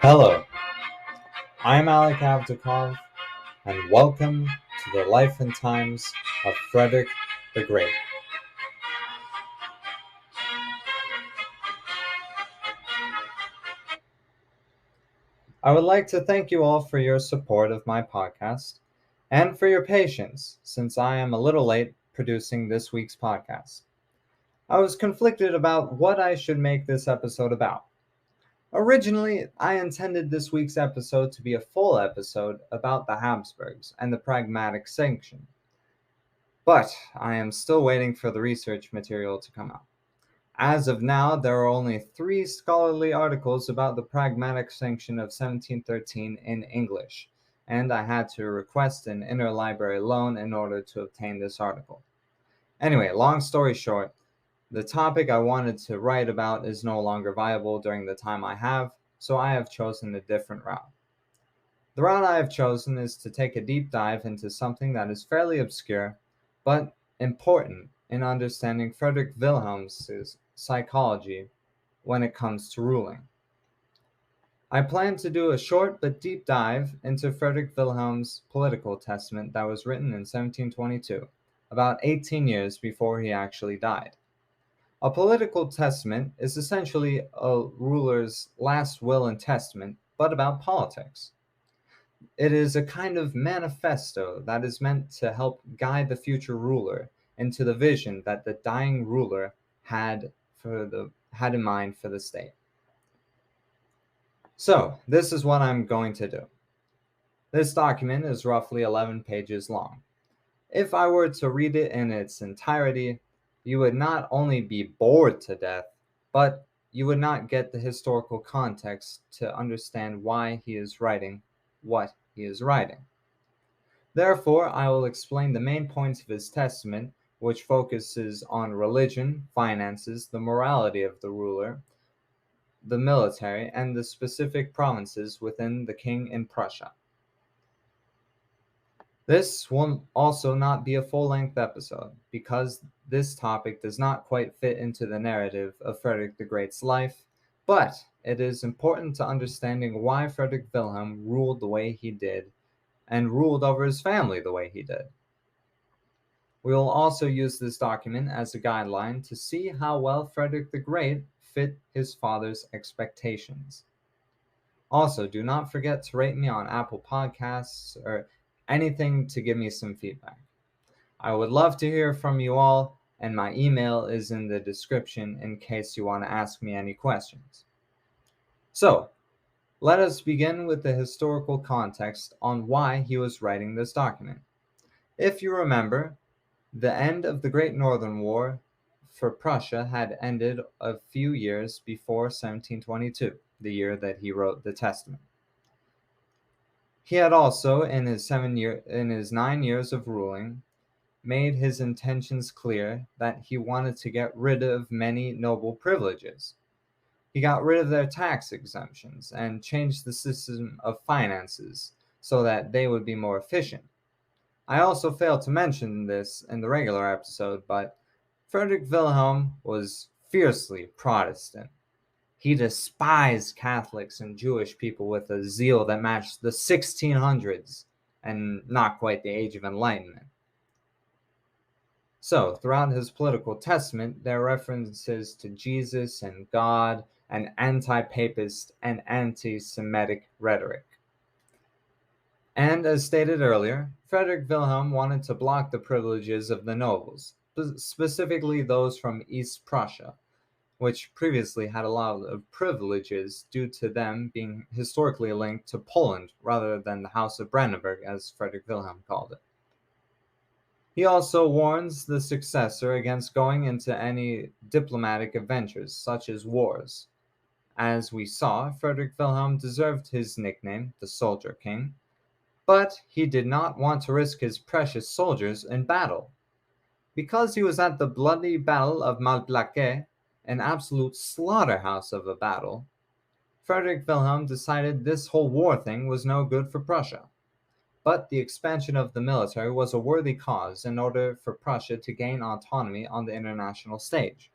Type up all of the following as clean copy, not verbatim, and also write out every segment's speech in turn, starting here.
Hello, I'm Alec Avdakov, and welcome to the life and times of Frederick the Great. I would like to thank you all for your support of my podcast and for your patience, since I am a little late producing this week's podcast. I was conflicted about what I should make this episode about. Originally, I intended this week's episode to be a full episode about the Habsburgs and the Pragmatic Sanction. But I am still waiting for the research material to come out. As of now, there are only 3 scholarly articles about the Pragmatic Sanction of 1713 in English, and I had to request an interlibrary loan in order to obtain this article. Anyway, long story short, the topic I wanted to write about is no longer viable during the time I have, so I have chosen a different route. The route I have chosen is to take a deep dive into something that is fairly obscure, but important in understanding Frederick Wilhelm's psychology when it comes to ruling. I plan to do a short but deep dive into Frederick Wilhelm's political testament that was written in 1722, about 18 years before he actually died. A political testament is essentially a ruler's last will and testament, but about politics. It is a kind of manifesto that is meant to help guide the future ruler into the vision that the dying ruler had in mind for the state. So, this is what I'm going to do. This document is roughly 11 pages long. If I were to read it in its entirety, you would not only be bored to death, but you would not get the historical context to understand why he is writing what he is writing. Therefore, I will explain the main points of his testament, which focuses on religion, finances, the morality of the ruler, the military, and the specific provinces within the king in Prussia. This will also not be a full-length episode, because this topic does not quite fit into the narrative of Frederick the Great's life, but it is important to understanding why Frederick Wilhelm ruled the way he did and ruled over his family the way he did. We will also use this document as a guideline to see how well Frederick the Great fit his father's expectations. Also, do not forget to rate me on Apple Podcasts or anything to give me some feedback. I would love to hear from you all, and my email is in the description in case you want to ask me any questions. So, let us begin with the historical context on why he was writing this document. If you remember, the end of the Great Northern War for Prussia had ended a few years before 1722, the year that he wrote the testament. He had also, in his 9 years of ruling, made his intentions clear that he wanted to get rid of many noble privileges. He got rid of their tax exemptions and changed the system of finances so that they would be more efficient. I also failed to mention this in the regular episode, but Frederick Wilhelm was fiercely Protestant. He despised Catholics and Jewish people with a zeal that matched the 1600s and not quite the Age of Enlightenment. So, throughout his political testament, there are references to Jesus and God and anti-papist and anti-Semitic rhetoric. And as stated earlier, Frederick Wilhelm wanted to block the privileges of the nobles, specifically those from East Prussia, which previously had a lot of privileges due to them being historically linked to Poland rather than the House of Brandenburg, as Frederick Wilhelm called it. He also warns the successor against going into any diplomatic adventures, such as wars. As we saw, Frederick Wilhelm deserved his nickname, the Soldier King, but he did not want to risk his precious soldiers in battle. Because he was at the bloody Battle of Malplaquet, an absolute slaughterhouse of a battle, Frederick Wilhelm decided this whole war thing was no good for Prussia. But the expansion of the military was a worthy cause in order for Prussia to gain autonomy on the international stage.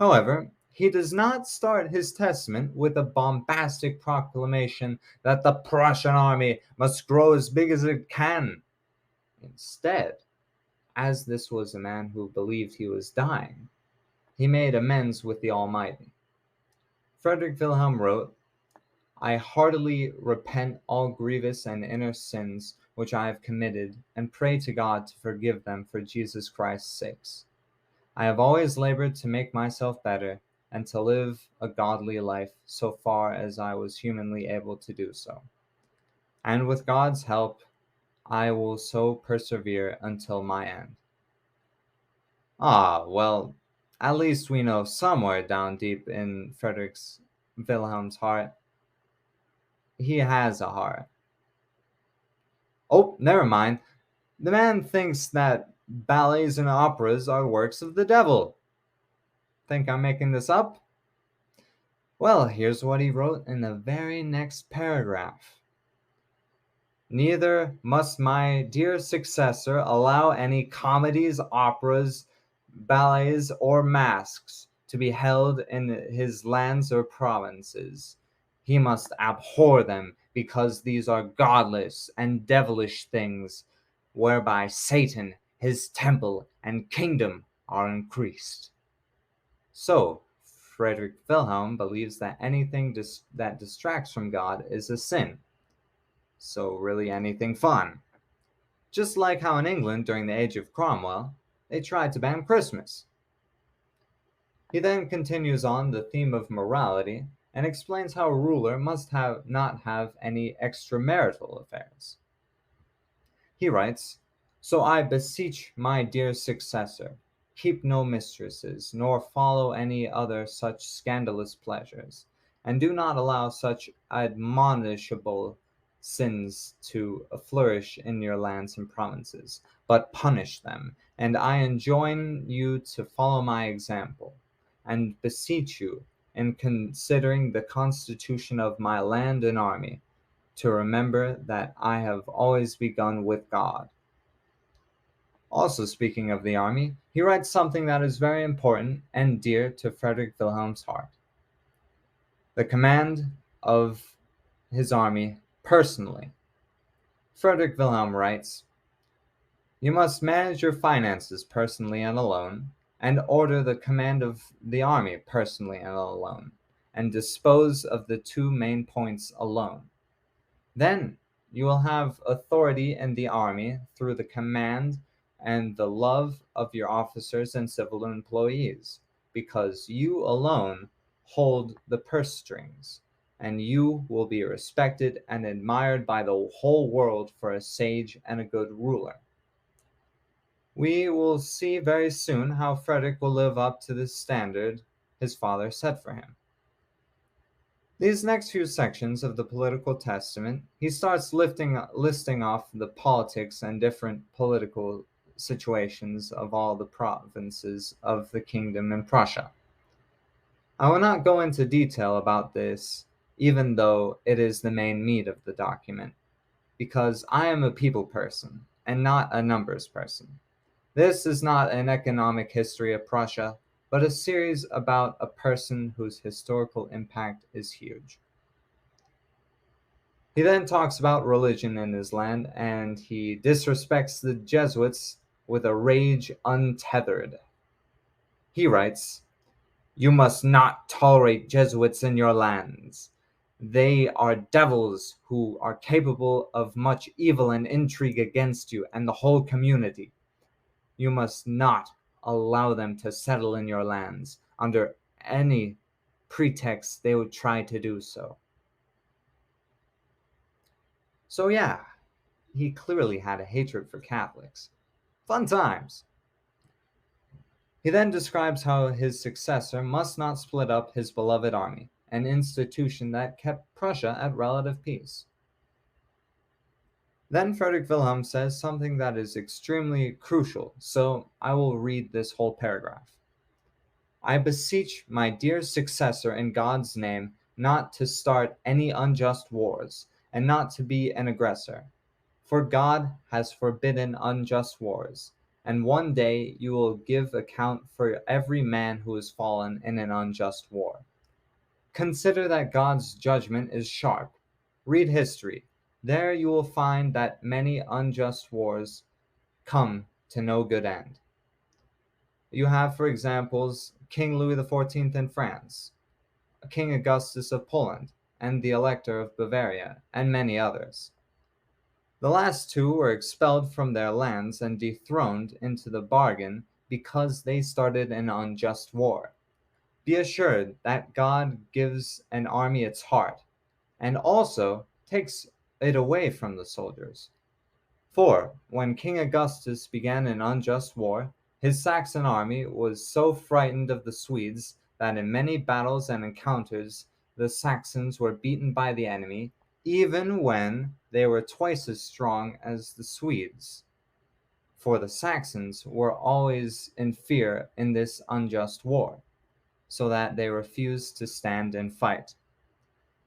However, He does not start his testament with a bombastic proclamation that the Prussian army must grow as big as it can. Instead, as this was a man who believed he was dying, he made amends with the Almighty. Frederick Wilhelm wrote, I heartily repent all grievous and inner sins which I have committed, and pray to God to forgive them for Jesus Christ's sakes. I have always labored to make myself better, and to live a godly life so far as I was humanly able to do so. And with God's help, I will so persevere until my end. Ah, well, at least we know somewhere down deep in Frederick's Wilhelm's heart, he has a heart. Oh, never mind. The man thinks that ballets and operas are works of the devil. Think I'm making this up? Well, here's what he wrote in the very next paragraph. Neither must my dear successor allow any comedies, operas, ballets, or masques to be held in his lands or provinces. He must abhor them, because these are godless and devilish things, whereby Satan, his temple, and kingdom are increased. So, Frederick Wilhelm believes that anything that distracts from God is a sin. So, really, anything fun. Just like how in England during the age of Cromwell, they tried to ban Christmas. He then continues on the theme of morality and explains how a ruler must not have any extramarital affairs. He writes, So I beseech my dear successor, keep no mistresses, nor follow any other such scandalous pleasures, and do not allow such admonishable sins to flourish in your lands and provinces, but punish them. And I enjoin you to follow my example, and beseech you, in considering the constitution of my land and army, to remember that I have always begun with God. Also, speaking of the army, he writes something that is very important and dear to Frederick Wilhelm's heart: the command of his army personally. Frederick Wilhelm writes, You must manage your finances personally and alone, and order the command of the army personally and alone, and dispose of the two main points alone. Then you will have authority in the army through the command and the love of your officers and civil employees, because you alone hold the purse strings, and you will be respected and admired by the whole world for a sage and a good ruler. We will see very soon how Frederick will live up to this standard his father set for him. These next few sections of the political testament, he starts listing off the politics and different political situations of all the provinces of the kingdom in Prussia. I will not go into detail about this, even though it is the main meat of the document, because I am a people person and not a numbers person. This is not an economic history of Prussia, but a series about a person whose historical impact is huge. He then talks about religion in his land, and he disrespects the Jesuits with a rage untethered. He writes, You must not tolerate Jesuits in your lands. They are devils who are capable of much evil and intrigue against you and the whole community. You must not allow them to settle in your lands under any pretext they would try to do so. So yeah, he clearly had a hatred for Catholics. Fun times. He then describes how his successor must not split up his beloved army, an institution that kept Prussia at relative peace. Then Frederick Wilhelm says something that is extremely crucial, so I will read this whole paragraph. I beseech my dear successor in God's name not to start any unjust wars, and not to be an aggressor. For God has forbidden unjust wars, and one day you will give account for every man who has fallen in an unjust war. Consider that God's judgment is sharp. Read history. There you will find that many unjust wars come to no good end. You have, for examples, King Louis XIV in France, King Augustus of Poland, and the Elector of Bavaria, and many others. The last two were expelled from their lands and dethroned into the bargain because they started an unjust war. Be assured that God gives an army its heart, and also takes it away from the soldiers. For when King Augustus began an unjust war, his Saxon army was so frightened of the Swedes that in many battles and encounters the Saxons were beaten by the enemy, even when they were twice as strong as the Swedes. For the Saxons were always in fear in this unjust war, so that they refused to stand and fight.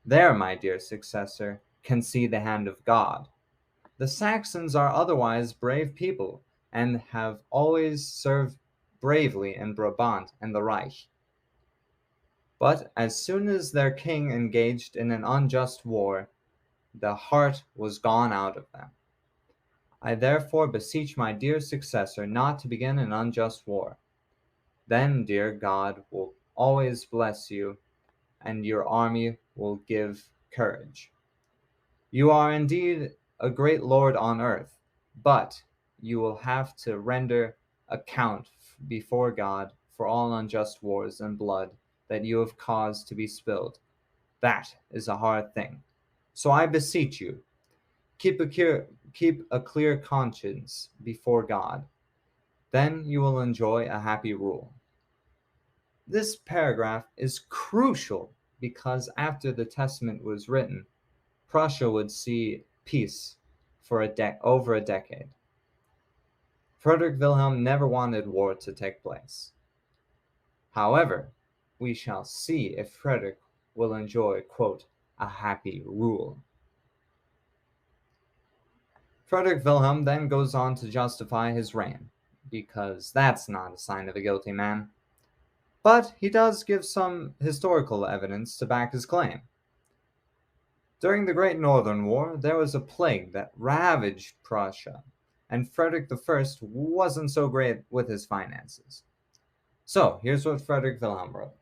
There, my dear successor, can see the hand of God. The Saxons are otherwise brave people, and have always served bravely in Brabant and the Reich. But as soon as their king engaged in an unjust war, the heart was gone out of them. I therefore beseech my dear successor not to begin an unjust war. Then, dear God will always bless you, and your army will give courage. You are indeed a great lord on earth, but you will have to render account before God for all unjust wars and blood that you have caused to be spilled. That is a hard thing. So I beseech you, keep a clear conscience before God. Then you will enjoy a happy rule. This paragraph is crucial because after the Testament was written, Prussia would see peace for over a decade. Frederick Wilhelm never wanted war to take place. However, we shall see if Frederick will enjoy, quote, a happy rule. Frederick Wilhelm then goes on to justify his reign, because that's not a sign of a guilty man. But he does give some historical evidence to back his claim. During the Great Northern War, there was a plague that ravaged Prussia, and Frederick I wasn't so great with his finances. So, here's what Frederick Wilhelm wrote.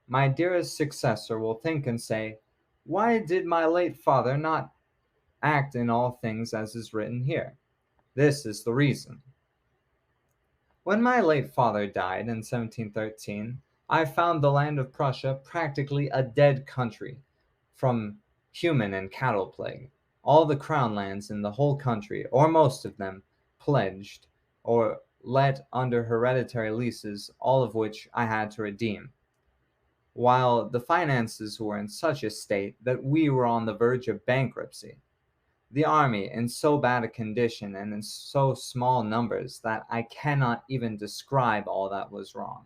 My dearest successor will think and say, why did my late father not act in all things as is written here? This is the reason. When my late father died in 1713, I found the land of Prussia practically a dead country from human and cattle plague. All the crown lands in the whole country, or most of them, pledged or let under hereditary leases, all of which I had to redeem. While the finances were in such a state that we were on the verge of bankruptcy. The army in so bad a condition and in so small numbers that I cannot even describe all that was wrong.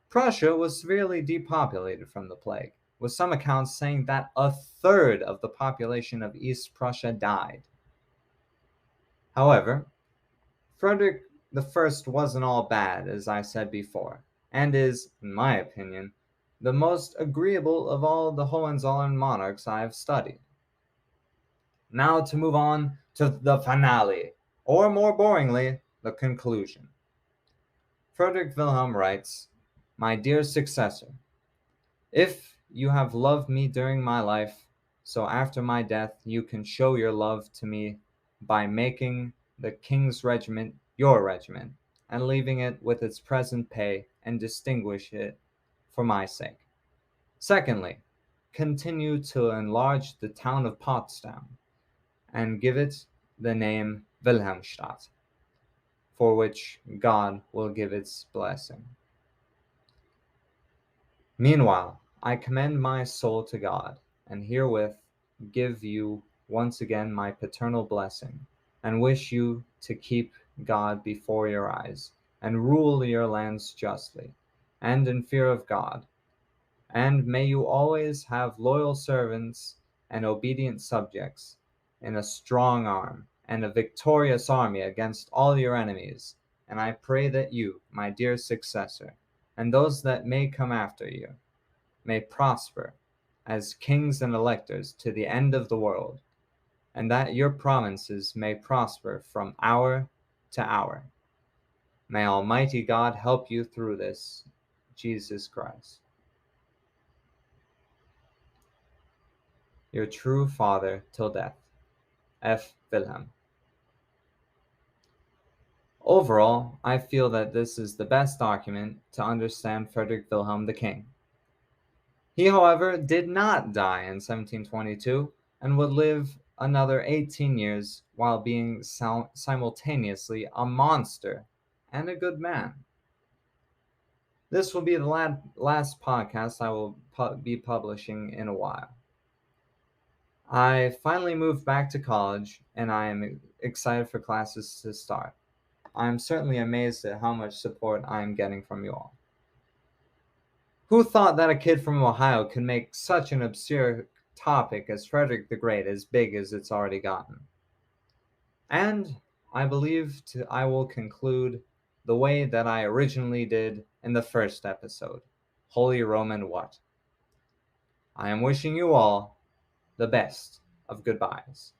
Prussia was severely depopulated from the plague, with some accounts saying that a third of the population of East Prussia died. However, Frederick I wasn't all bad, as I said before, and is, in my opinion, the most agreeable of all the Hohenzollern monarchs I have studied. Now to move on to the finale, or more boringly, the conclusion. Frederick Wilhelm writes, my dear successor, if you have loved me during my life, so after my death you can show your love to me by making the King's regiment your regiment, and leaving it with its present pay, and distinguish it for my sake. Secondly, continue to enlarge the town of Potsdam, and give it the name Wilhelmstadt, for which God will give its blessing. Meanwhile, I commend my soul to God, and herewith give you once again my paternal blessing, and wish you to keep God before your eyes, and rule your lands justly, and in fear of God. And may you always have loyal servants and obedient subjects, in a strong arm and a victorious army against all your enemies, and I pray that you, my dear successor, and those that may come after you, may prosper as kings and electors to the end of the world, and that your provinces may prosper from hour to hour. May Almighty God help you through this, Jesus Christ. Your true father till death, F. Wilhelm. Overall, I feel that this is the best document to understand Frederick Wilhelm the King. He, however, did not die in 1722 and would live another 18 years while being simultaneously a monster and a good man. This will be the last podcast I will be publishing in a while. I finally moved back to college and I am excited for classes to start. I'm certainly amazed at how much support I am getting from you all. Who thought that a kid from Ohio could make such an obscure topic as Frederick the Great as big as it's already gotten? And I believe I will conclude the way that I originally did in the first episode. Holy Roman what? I am wishing you all the best of goodbyes.